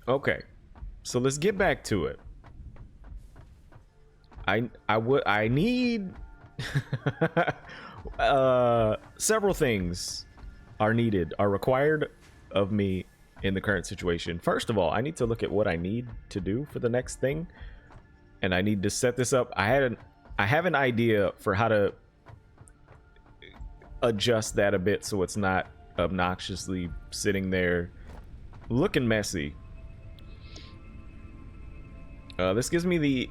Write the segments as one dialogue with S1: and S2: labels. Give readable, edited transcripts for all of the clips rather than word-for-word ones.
S1: Okay, so let's get back to it. I need several things are required of me in the current situation. First of all, I need to look at what I need to do for the next thing, and I need to set this up. I have an idea for how to adjust that a bit so it's not obnoxiously sitting there looking messy. This gives me the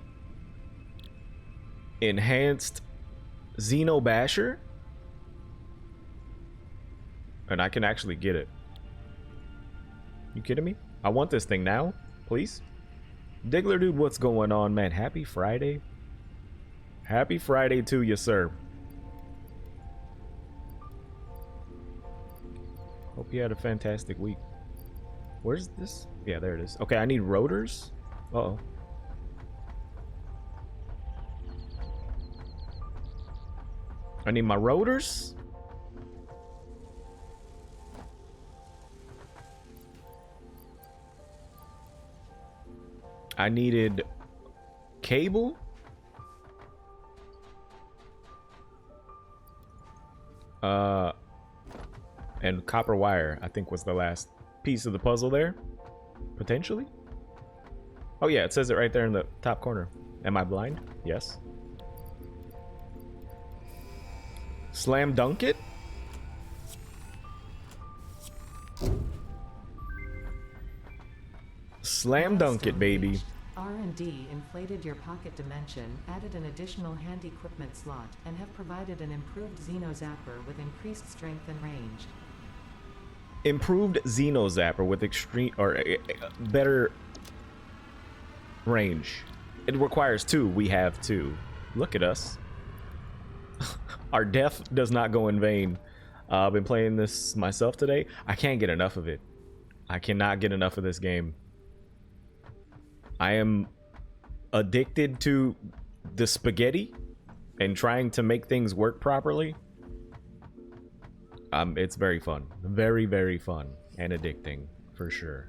S1: enhanced Xeno-Basher, and I can actually get it. You kidding me? I want this thing now, please. Diggler dude, what's going on, man? Happy Friday. Happy Friday to you, sir. Hope you had a fantastic week. Where's this? Yeah, there it is. Okay, I need rotors. Uh-oh. I need my rotors. I needed cable. And copper wire, I think, was the last piece of the puzzle there. Potentially. Oh yeah, it says it right there in the top corner. Am I blind? Yes. Slam dunk it? Slam dunk it, baby.
S2: R&D inflated your pocket dimension, added an additional hand equipment slot, and have provided an improved Xeno-Zapper with increased strength and range.
S1: Improved Xeno-Zapper with extreme or better range. It requires 2. We have 2. Look at us. Our death does not go in vain. I've been playing this myself today. I can't get enough of it. I cannot get enough of this game. I am addicted to the spaghetti and trying to make things work properly. It's very fun. Very, very fun and addicting for sure.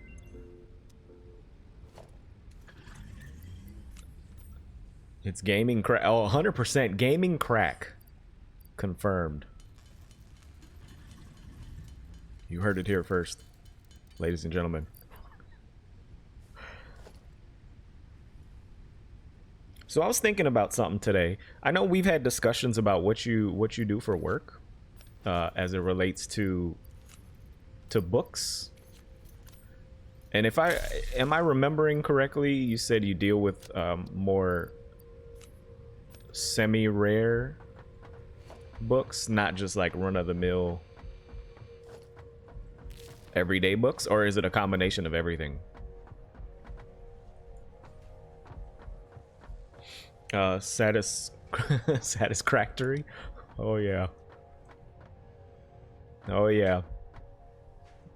S1: It's gaming crack. Oh, 100% gaming crack. Confirmed. You heard it here first, ladies and gentlemen. So I was thinking about something today. I know we've had discussions about what you do for work, as it relates to books. And if am I remembering correctly, you said you deal with more semi-rare books, not just like run-of-the-mill everyday books, or is it a combination of everything? Satisfactory. Oh yeah. Oh yeah.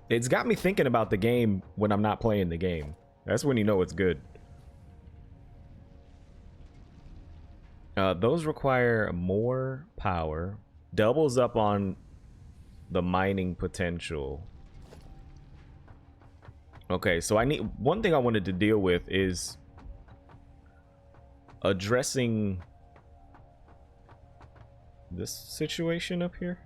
S1: It's got me thinking about the game when I'm not playing the game. That's when you know it's good. Those require more power. Doubles up on the mining potential. Okay, so one thing I wanted to deal with is addressing this situation up here.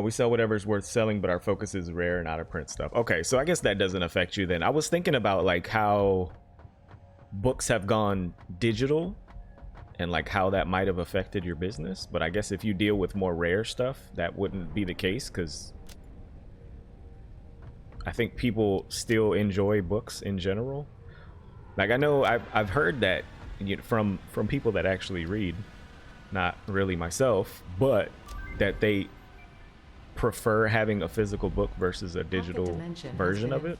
S1: We sell whatever's worth selling, but our focus is rare and out of print stuff. Okay, so I guess that doesn't affect you then. I was thinking about like how books have gone digital and like how that might have affected your business, but I guess if you deal with more rare stuff, that wouldn't be the case, because I think people still enjoy books in general. Like I know I've heard that, you know, from people that actually read, not really myself, but that they prefer having a physical book versus a digital version of it.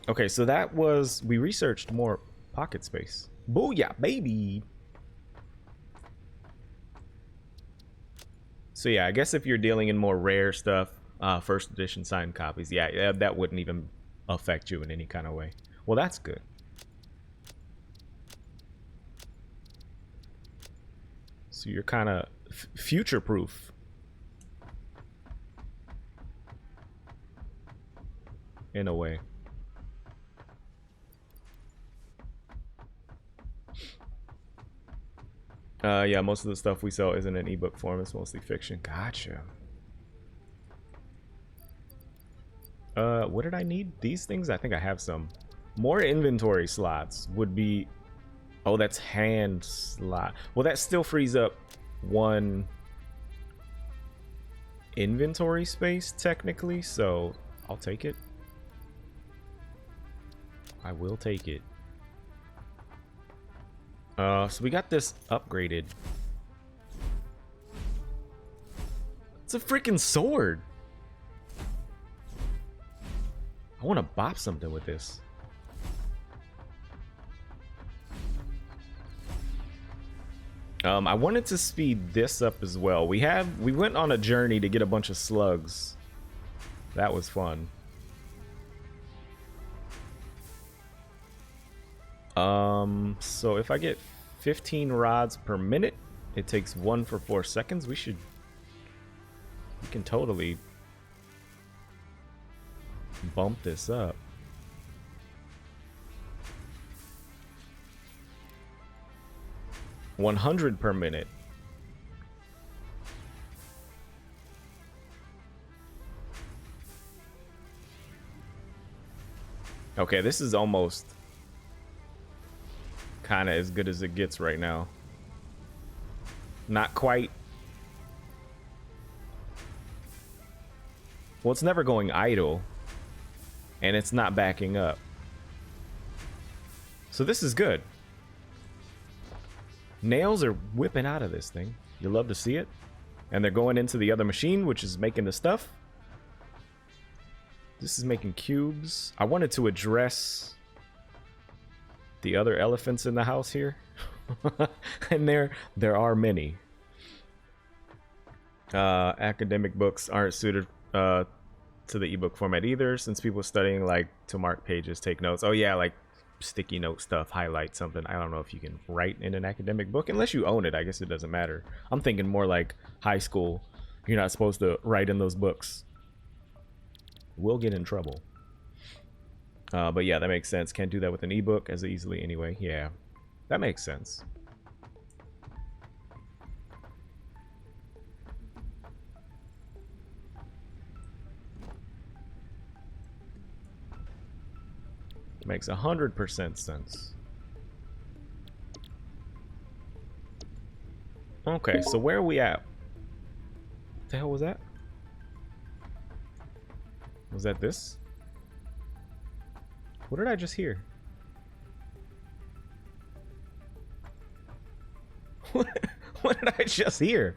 S1: Okay, so that was, we researched more pocket space. Booyah, baby. So yeah, I guess if you're dealing in more rare stuff, first edition signed copies, yeah, that wouldn't even affect you in any kind of way. Well, that's good. So you're kind of future proof. In a way. Yeah, most of the stuff we sell isn't in ebook form. It's mostly fiction. Gotcha. What did I need? These things? I think I have some. More inventory slots would be... Oh, that's hand slot. Well, that still frees up one inventory space, technically. So, I'll take it. I will take it. So we got this upgraded. It's a freaking sword. I want to bop something with this. I wanted to speed this up as well. We went on a journey to get a bunch of slugs. That was fun. So if I get 15 rods per minute, it takes 1 for 4 seconds. We can totally bump this up. $100 per minute. Okay, this is almost kind of as good as it gets right now. Not quite. Well, it's never going idle, and it's not backing up. So this is good. Nails are whipping out of this thing. You love to see it. And they're going into the other machine, which is making the stuff. This is making cubes. I wanted to address the other elephants in the house here. And there are many. Academic books aren't suited to the ebook format either, since people studying like to mark pages, take notes. Oh yeah, like sticky note stuff, highlight something. I don't know if you can write in an academic book unless you own it. I guess it doesn't matter. I'm thinking more like high school. You're not supposed to write in those books. We'll get in trouble. But yeah, that makes sense. Can't do that with an ebook as easily anyway. Yeah, that makes sense. Makes 100% sense. Okay, so where are we at? What the hell was that? Was that this? What did I just hear? What did I just hear?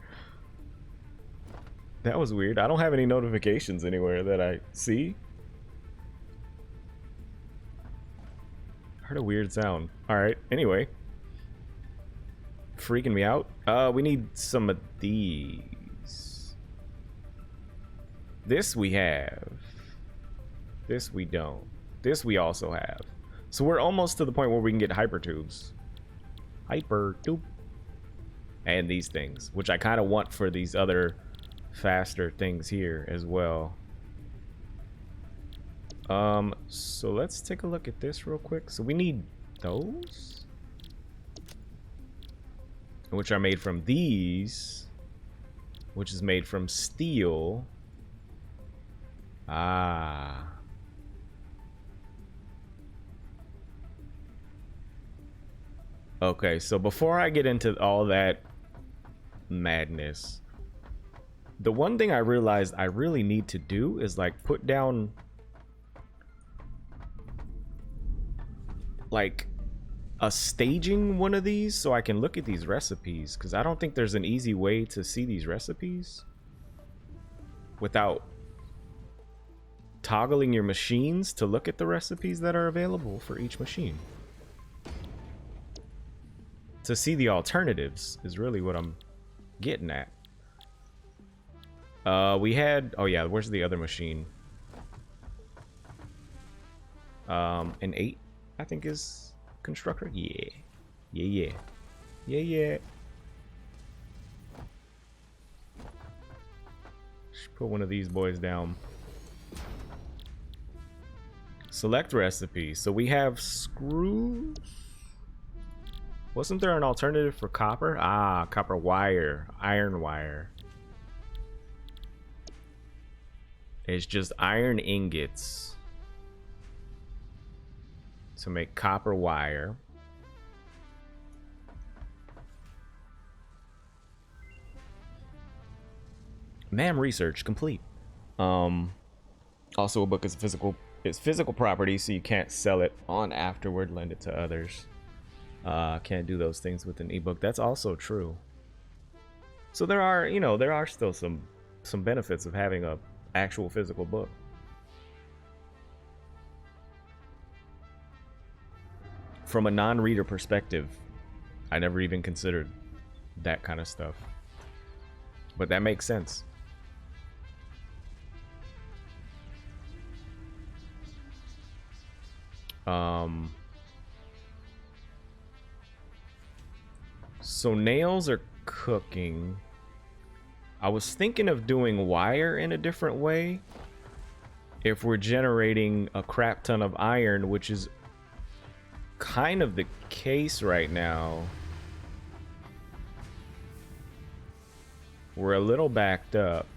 S1: That was weird. I don't have any notifications anywhere that I see. Heard a weird sound. Alright, anyway. Freaking me out. We need some of these. This we have. This we don't. This we also have. So we're almost to the point where we can get hyper tubes. Hyper tube. And these things, which I kind of want for these other faster things here as well. So let's take a look at this real quick. So we need those, which are made from these, which is made from steel. Ah. Okay, so before I get into all that madness, the one thing I realized I really need to do is like put down like a staging one of these so I can look at these recipes, because I don't think there's an easy way to see these recipes without toggling your machines to look at the recipes that are available for each machine. To see the alternatives is really what I'm getting at. We had, oh yeah, where's the other machine? An 8, I think, is constructor. Yeah. Put one of these boys down. Select recipe. So we have screws. Wasn't there an alternative for copper? Ah, copper wire, iron wire. It's just iron ingots to make copper wire. MAM research complete. Also, a book is physical property, so you can't sell it on afterward, lend it to others. Can't do those things with an ebook. That's also true. So there are, you know, there are still some benefits of having a actual physical book. From a non-reader perspective, I never even considered that kind of stuff. But that makes sense. So nails are cooking. I was thinking of doing wire in a different way. If we're generating a crap ton of iron, which is kind of the case right now. We're a little backed up.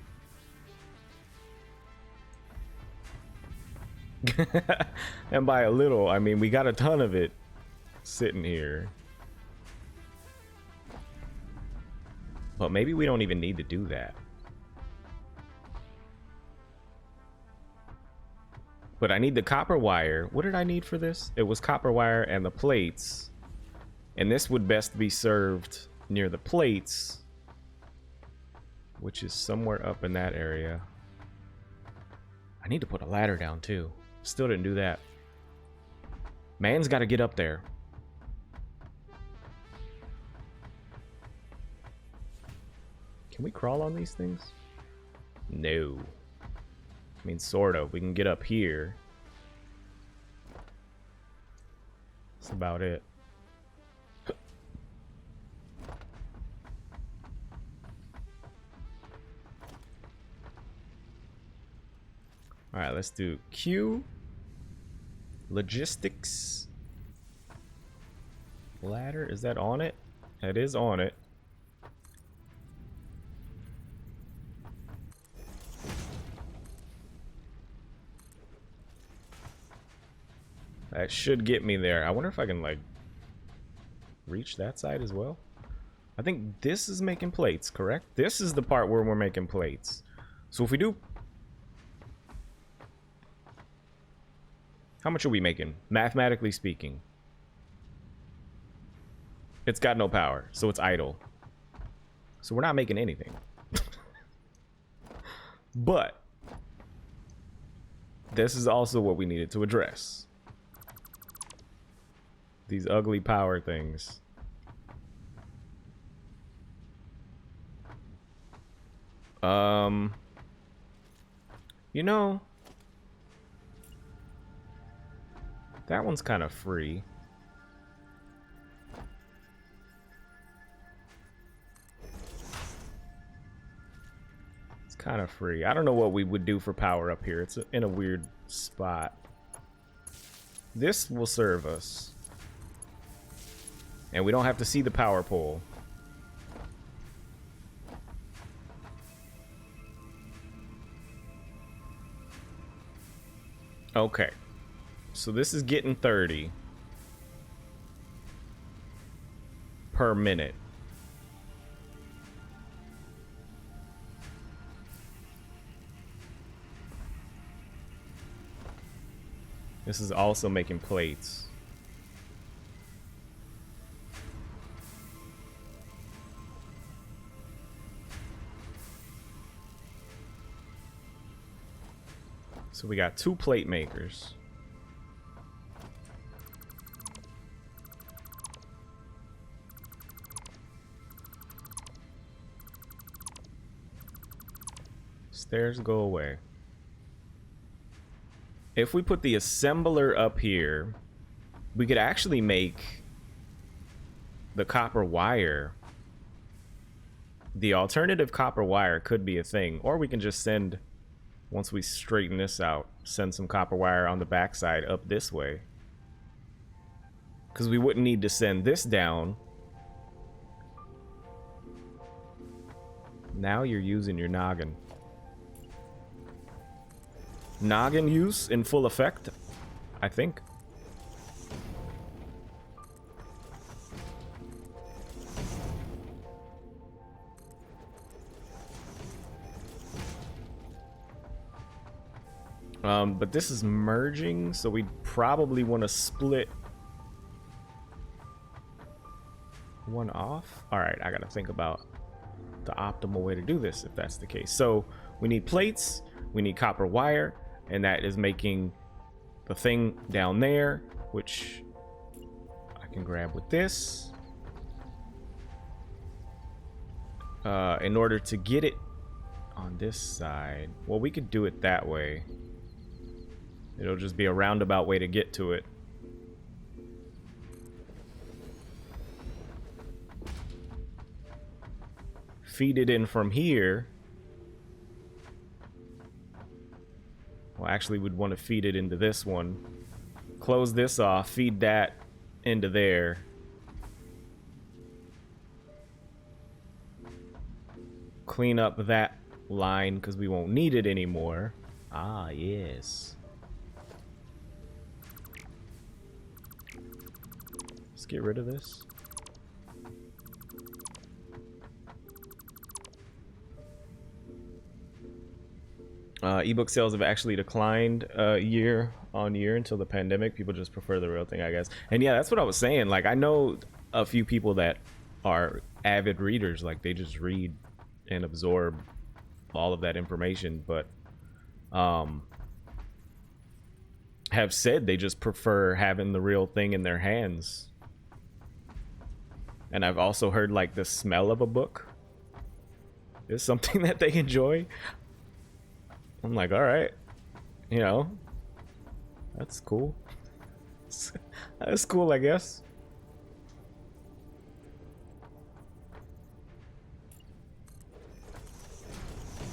S1: And by a little, I mean we got a ton of it sitting here. But maybe we don't even need to do that. But I need the copper wire. What did I need for this? It was copper wire and the plates. And this would best be served near the plates, which is somewhere up in that area. I need to put a ladder down too. Still didn't do that. Man's got to get up there. Can we crawl on these things? No. I mean, sort of. We can get up here. That's about it. Alright, let's do Q. Logistics. Ladder. Is that on it? That is on it. That should get me there. I wonder if I can, like, reach that side as well. I think this is making plates, correct? This is the part where we're making plates. So if we do... How much are we making, mathematically speaking? It's got no power, so it's idle. So we're not making anything. But this is also what we needed to address. These ugly power things. You know, that one's kind of free. It's kind of free. I don't know what we would do for power up here. It's in a weird spot. This will serve us. And we don't have to see the power pole. Okay. So this is getting 30 per minute. This is also making plates. So we got 2 plate makers. Stairs go away. If we put the assembler up here, we could actually make the copper wire The alternative copper wire could be a thing, or we can just send, once we straighten this out, send some copper wire on the backside up this way. Because we wouldn't need to send this down. Now you're using your noggin. Noggin use in full effect, I think. But this is merging, so we probably want to split one off. All right, I gotta think about the optimal way to do this if that's the case. So we need plates, we need copper wire, and that is making the thing down there, which I can grab with this. In order to get it on this side, well, we could do it that way. It'll just be a roundabout way to get to it. Feed it in from here. Well, actually, we'd want to feed it into this one. Close this off, feed that into there. Clean up that line because we won't need it anymore. Ah, yes. Let's get rid of this. Ebook sales have actually declined year on year until the pandemic. People just prefer the real thing, I guess. And yeah, that's what I was saying. Like, I know a few people that are avid readers. Like, they just read and absorb all of that information, but have said they just prefer having the real thing in their hands. And I've also heard like the smell of a book is something that they enjoy. I'm like, all right, you know, that's cool. That's cool, I guess.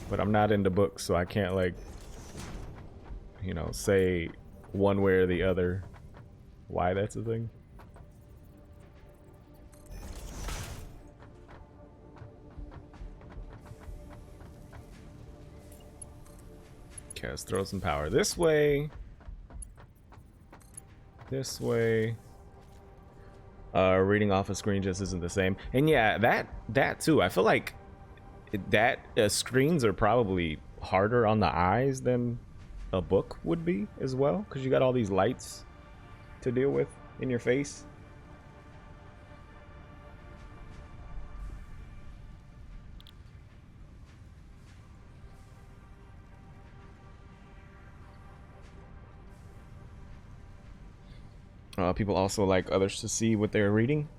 S1: But I'm not into books, so I can't, like, you know, say one way or the other why that's a thing. Okay, let's throw some power this way. This way. Reading off a screen just isn't the same. And yeah, that too. I feel like that screens are probably harder on the eyes than a book would be as well, because you got all these lights to deal with in your face. People also like others to see what they're reading.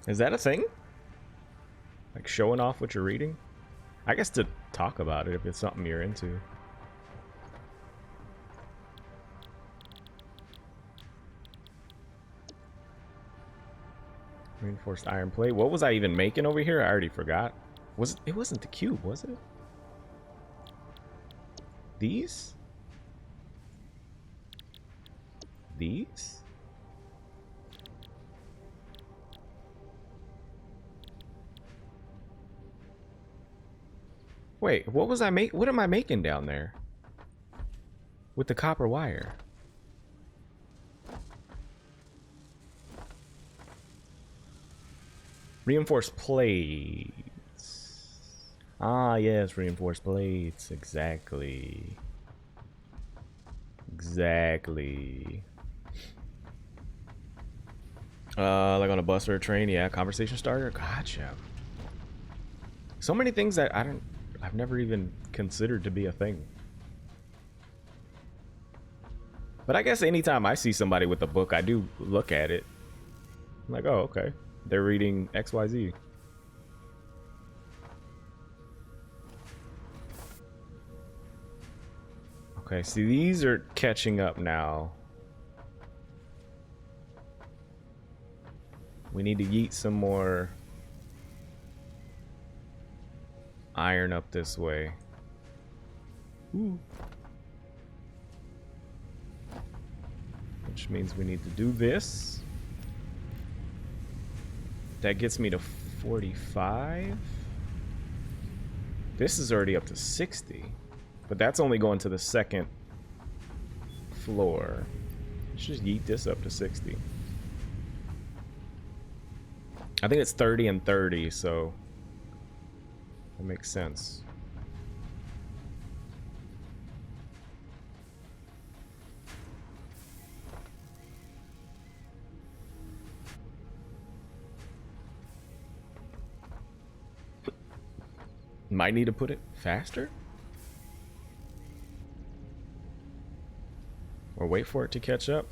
S1: Is that a thing? Like showing off what you're reading? I guess to talk about it if it's something you're into. Reinforced iron plate. What was I even making over here? I already forgot. It wasn't the cube, was it? These? These? Wait, what am I making down there? With the copper wire? Reinforced plates. Ah, yes, reinforced plates. Exactly. Exactly. Like on a bus or a train, yeah. Conversation starter. Gotcha. So many things that I've never even considered to be a thing. But I guess anytime I see somebody with a book, I do look at it. I'm like, oh, okay. They're reading XYZ. Okay, see, these are catching up now. We need to yeet some more iron up this way. Ooh. Which means we need to do this. That gets me to 45. This is already up to 60. But that's only going to the second floor. Let's just yeet this up to 60. I think it's 30 and 30, so that makes sense. Might need to put it faster? Or wait for it to catch up?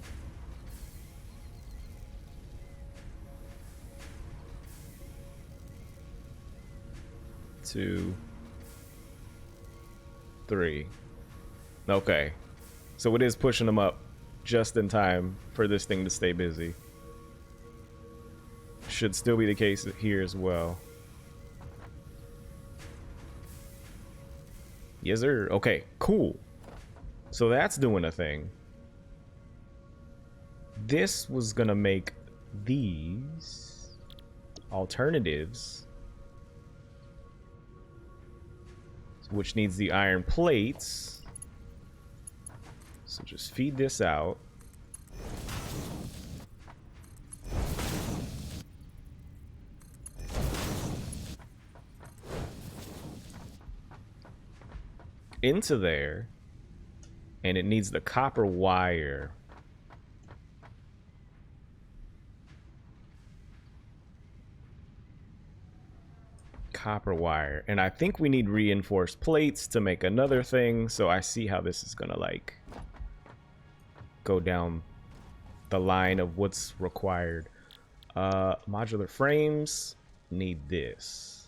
S1: 2, 3. Okay. So it is pushing them up just in time for this thing to stay busy. Should still be the case here as well. Yes, sir. Okay, cool. So that's doing a thing. This was gonna make these alternatives, which needs the iron plates. So just feed this out. Into there. And it needs the copper wire. Copper wire. And I think we need reinforced plates to make another thing. So I see how this is gonna like go down the line of what's required. Modular frames need this.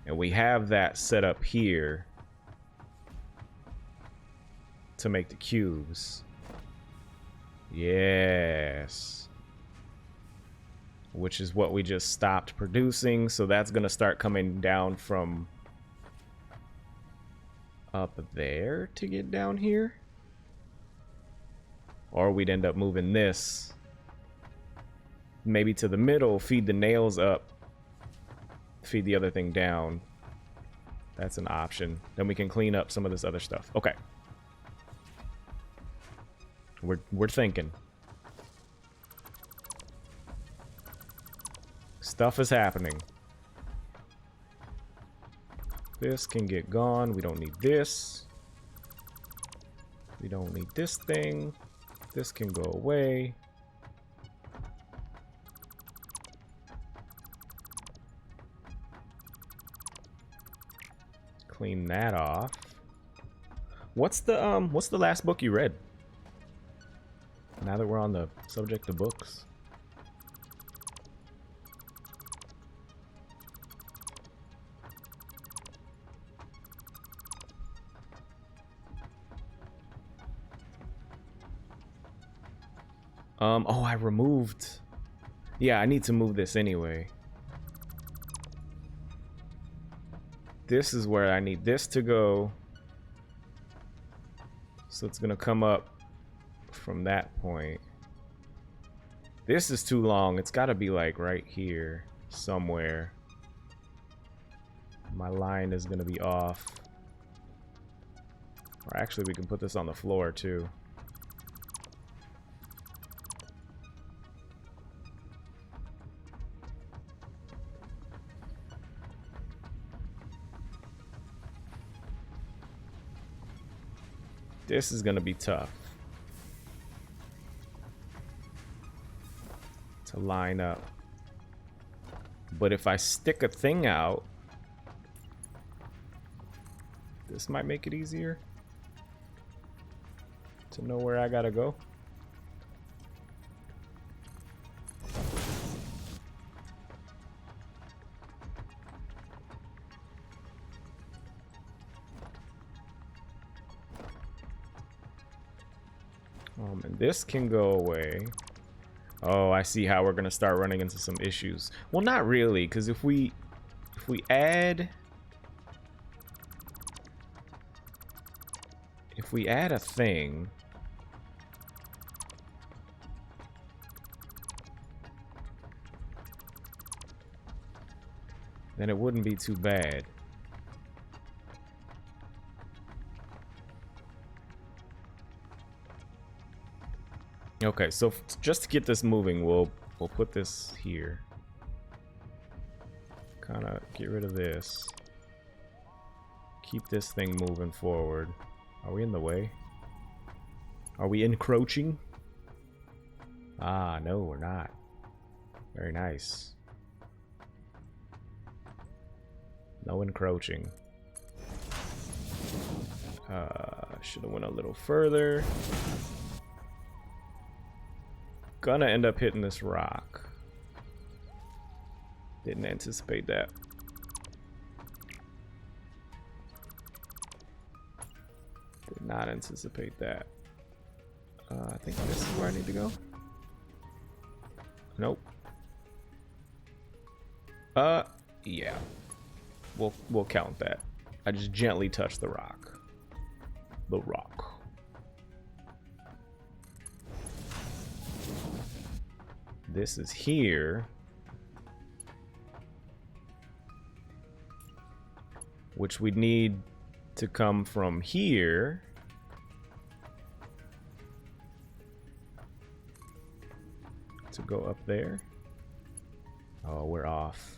S1: And we have that set up here to make the cubes. Yes. Which is what we just stopped producing. So that's going to start coming down from up there to get down here. Or we'd end up moving this maybe to the middle, feed the nails up, feed the other thing down. That's an option. Then we can clean up some of this other stuff. Okay. We're thinking. Stuff is happening. This can get gone. We don't need this. We don't need this thing. This can go away. Clean that off. What's the last book you read? Now that we're on the subject of books. Oh, I removed. Yeah, I need to move this anyway. This is where I need this to go. So it's gonna come up from that point. This is too long. It's gotta be like right here somewhere. My line is gonna be off. Or actually, we can put this on the floor too. This is gonna be tough to line up. But if I stick a thing out, this might make it easier to know where I gotta go. And this can go away. Oh, I see how we're gonna start running into some issues. Well, not really, because if we add a thing, then it wouldn't be too bad. Okay, so just to get this moving, we'll put this here. Kind of get rid of this. Keep this thing moving forward. Are we in the way? Are we encroaching? Ah, no, we're not. Very nice. No encroaching. Should have went a little further. Gonna end up hitting this rock. Didn't anticipate that. Did not anticipate that. I think this is where I need to go. Nope. Yeah. We'll count that. I just gently touched the rock. The rock. This is here. Which we need to come from here. To go up there. Oh, we're off.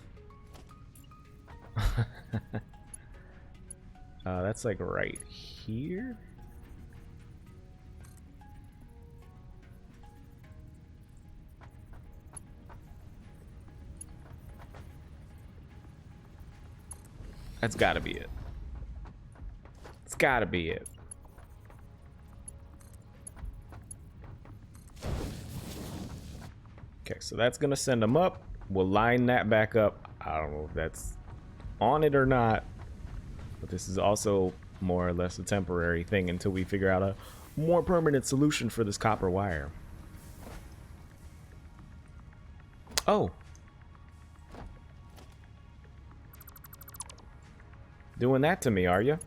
S1: That's like right here. That's gotta be it. It's gotta be it. Okay, so that's gonna send them up. We'll line that back up. I don't know if that's on it or not, but this is also more or less a temporary thing until we figure out a more permanent solution for this copper wire. Oh. Doing that to me, are you?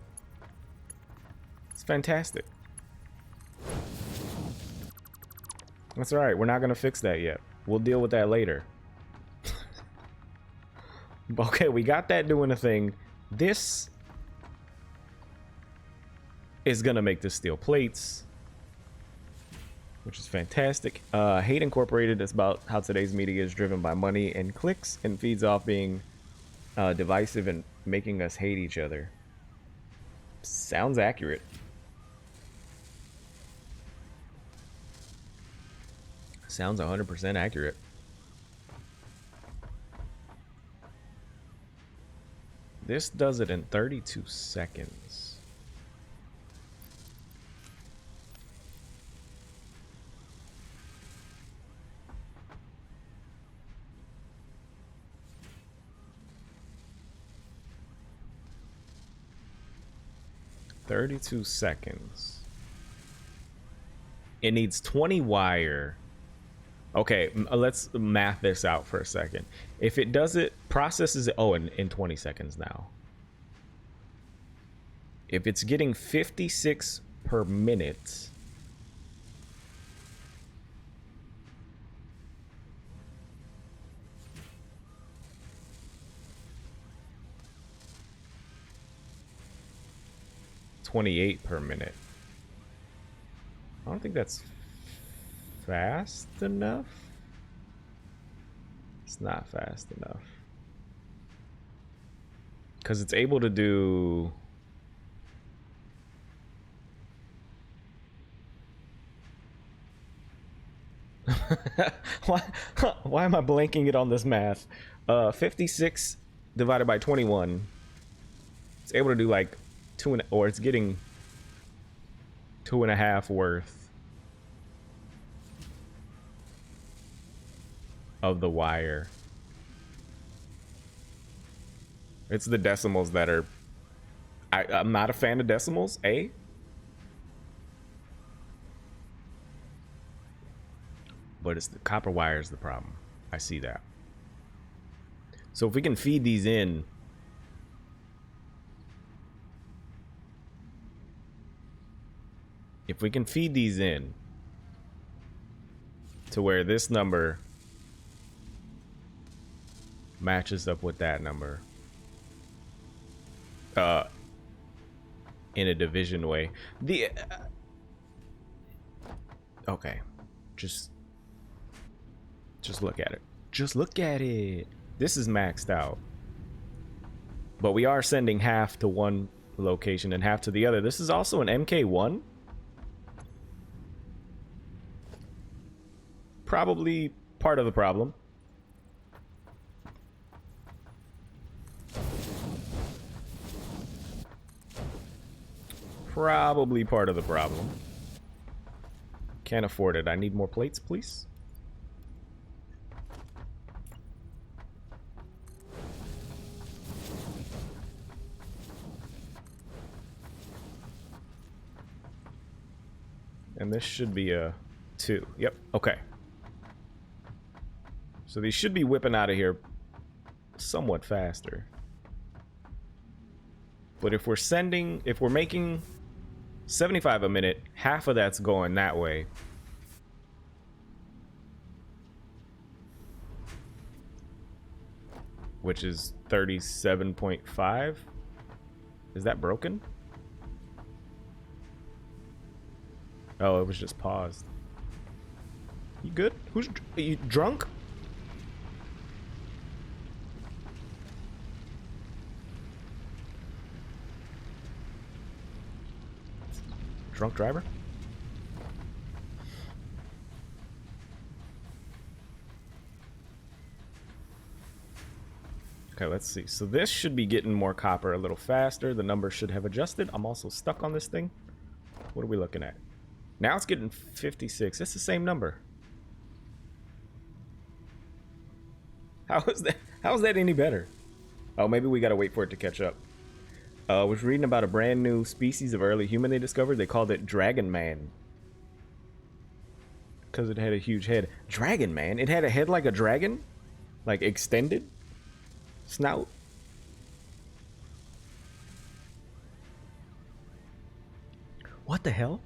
S1: It's fantastic. That's all right. We're not going to fix that yet. We'll deal with that later. Okay, we got that doing a thing. This is going to make the steel plates, which is fantastic. Hate Incorporated is about how today's media is driven by money and clicks and feeds off being divisive and making us hate each other. Sounds accurate. Sounds 100% accurate. This does it in 32 seconds. "32 seconds. It needs 20 wire. Okay, let's math this out for a second. If it does it, processes it, oh, in 20 seconds now. If it's getting 56 per minute, $28 per minute. I don't think that's fast enough. It's not fast enough. Because it's able to do... why am I blanking it on this math? 56 divided by 21. It's able to do like or it's getting 2.5 worth of the wire. It's the decimals that are... I'm not a fan of decimals, But it's the copper wire is the problem. I see that. So if we can feed these in, to where this number matches up with that number in a division way. Okay, just look at it. Just look at it. This is maxed out, but we are sending half to one location and half to the other. This is also an MK1. Probably part of the problem. Probably part of the problem. Can't afford it. I need more plates, please. And this should be a 2. Yep, okay. So these should be whipping out of here somewhat faster. But if we're making 75 a minute, half of that's going that way. Which is 37.5. Is that broken? Oh, it was just paused. You good? Are you drunk? Drunk driver? Okay, let's see. So this should be getting more copper a little faster. The number should have adjusted. I'm also stuck on this thing. What are we looking at? Now it's getting 56. It's the same number. How is that any better? Oh, maybe we gotta wait for it to catch up. I was reading about a brand new species of early human they discovered. They called it Dragon Man. Because it had a huge head. Dragon Man? It had a head like a dragon? Like extended? Snout? What the hell?